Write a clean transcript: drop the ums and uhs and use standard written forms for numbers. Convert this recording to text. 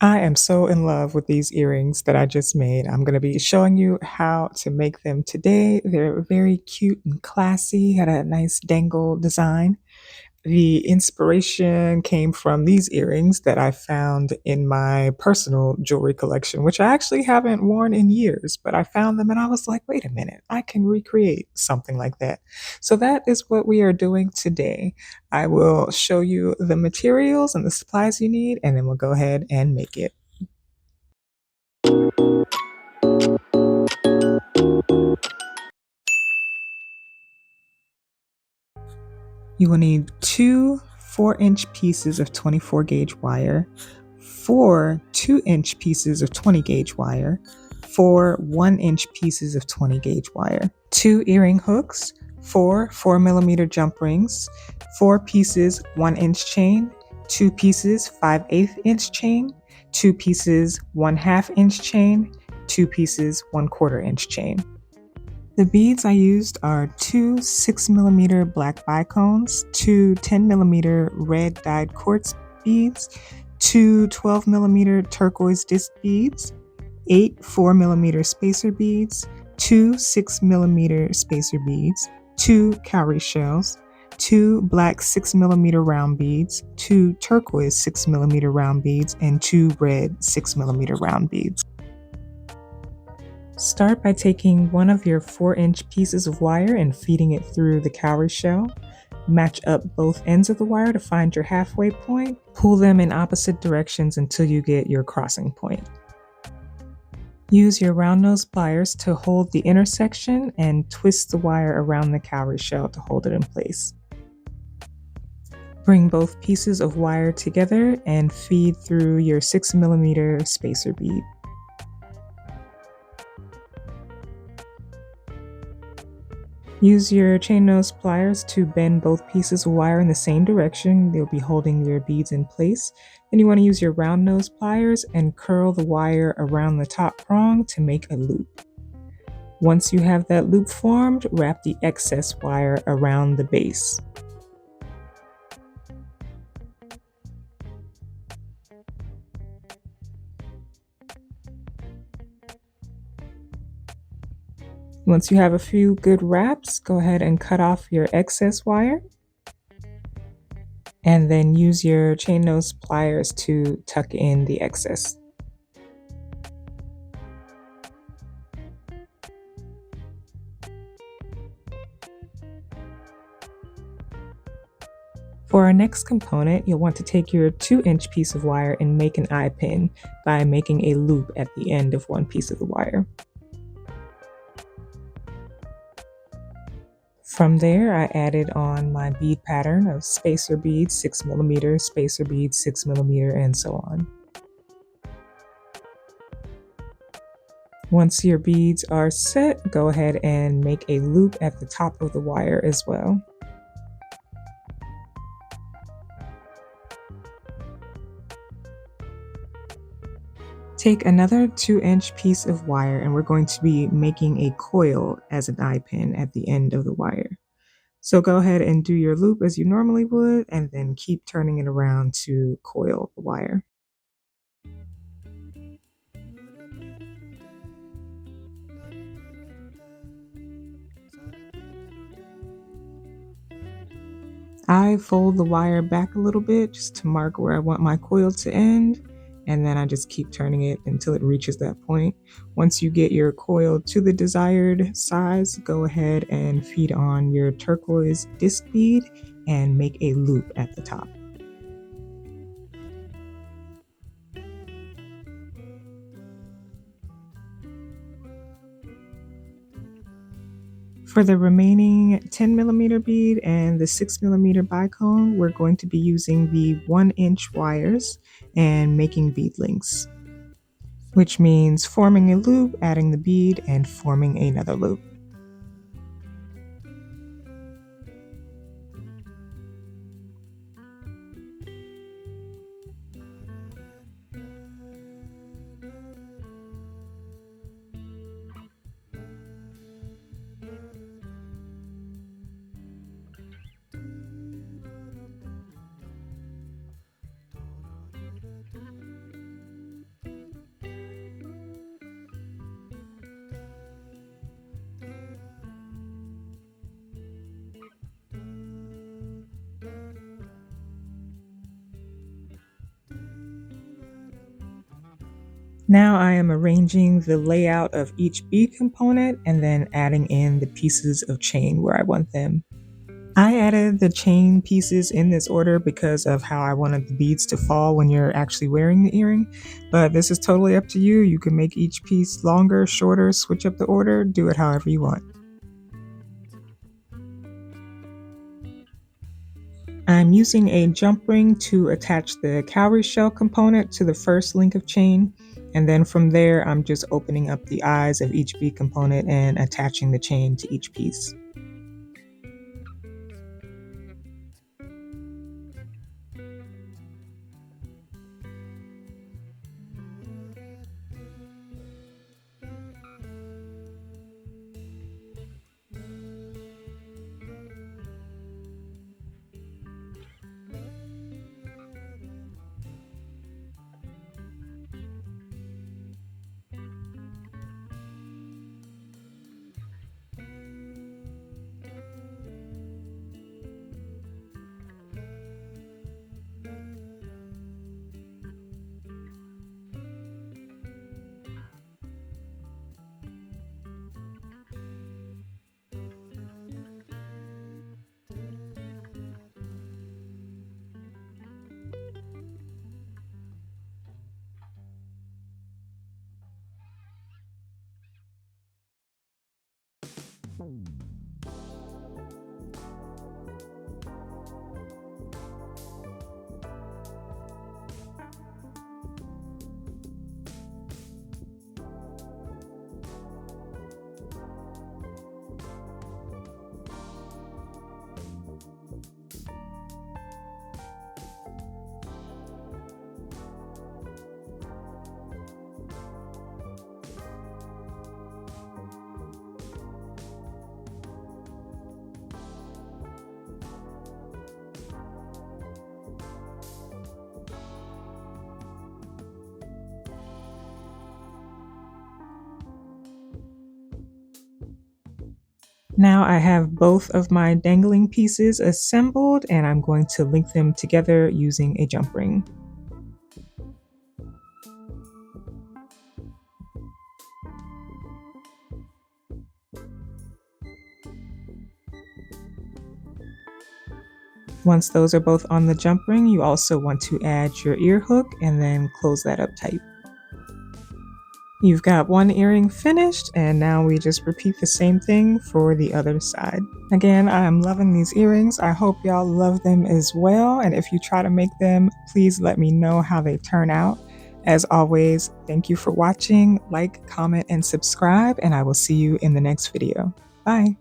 I am so in love with these earrings that I just made. I'm going to be showing you how to make them today. They're very cute and classy, had a nice dangle design. The inspiration came from these earrings that I found in my personal jewelry collection, which I actually haven't worn in years, but I found them and I was like, wait a minute, I can recreate something like that. So that is what we are doing today. I will show you the materials and the supplies you need, and then we'll go ahead and make it. You will need two 4-inch pieces of 24 gauge wire, four 2-inch pieces of 20 gauge wire, four 1-inch pieces of 20 gauge wire, two earring hooks, four 4mm jump rings, four pieces 1-inch chain, two pieces 5/8 inch chain, two pieces 1/2 inch chain, two pieces 1/4 inch chain. The beads I used are two 6mm black bicones, two 10mm red dyed quartz beads, two 12mm turquoise disc beads, eight 4mm spacer beads, two 6mm spacer beads, two cowrie shells, two black 6mm round beads, two turquoise 6mm round beads, and two red 6mm round beads. Start by taking one of your 4-inch pieces of wire and feeding it through the cowrie shell. Match up both ends of the wire to find your halfway point. Pull them in opposite directions until you get your crossing point. Use your round nose pliers to hold the intersection and twist the wire around the cowrie shell to hold it in place. Bring both pieces of wire together and feed through your 6mm spacer bead. Use your chain nose pliers to bend both pieces of wire in the same direction. They'll be holding your beads in place. Then you want to use your round nose pliers and curl the wire around the top prong to make a loop. Once you have that loop formed, wrap the excess wire around the base. Once you have a few good wraps, go ahead and cut off your excess wire. And then use your chain nose pliers to tuck in the excess. For our next component, you'll want to take your 2-inch piece of wire and make an eye pin by making a loop at the end of one piece of the wire. From there, I added on my bead pattern of spacer beads 6mm, spacer beads 6mm, and so on. Once your beads are set, go ahead and make a loop at the top of the wire as well. Take another 2-inch piece of wire and we're going to be making a coil as an eye pin at the end of the wire. So go ahead and do your loop as you normally would and then keep turning it around to coil the wire. I fold the wire back a little bit just to mark where I want my coil to end, and then I just keep turning it until it reaches that point. Once you get your coil to the desired size, go ahead and feed on your turquoise disc bead and make a loop at the top. For the remaining 10mm bead and the 6mm bicone, we're going to be using the 1-inch wires and making bead links, which means forming a loop, adding the bead, and forming another loop. Now I am arranging the layout of each bead component and then adding in the pieces of chain where I want them. I added the chain pieces in this order because of how I wanted the beads to fall when you're actually wearing the earring, but this is totally up to you. You can make each piece longer, shorter, switch up the order, do it however you want. I'm using a jump ring to attach the cowrie shell component to the first link of chain, and then from there I'm just opening up the eyes of each bead component and attaching the chain to each piece. Now I have both of my dangling pieces assembled and I'm going to link them together using a jump ring. Once those are both on the jump ring, you also want to add your ear hook and then close that up tight. You've got one earring finished, and now we just repeat the same thing for the other side. Again, I'm loving these earrings. I hope y'all love them as well, and if you try to make them, please let me know how they turn out. As always, thank you for watching. Like, comment, and subscribe, and I will see you in the next video. Bye.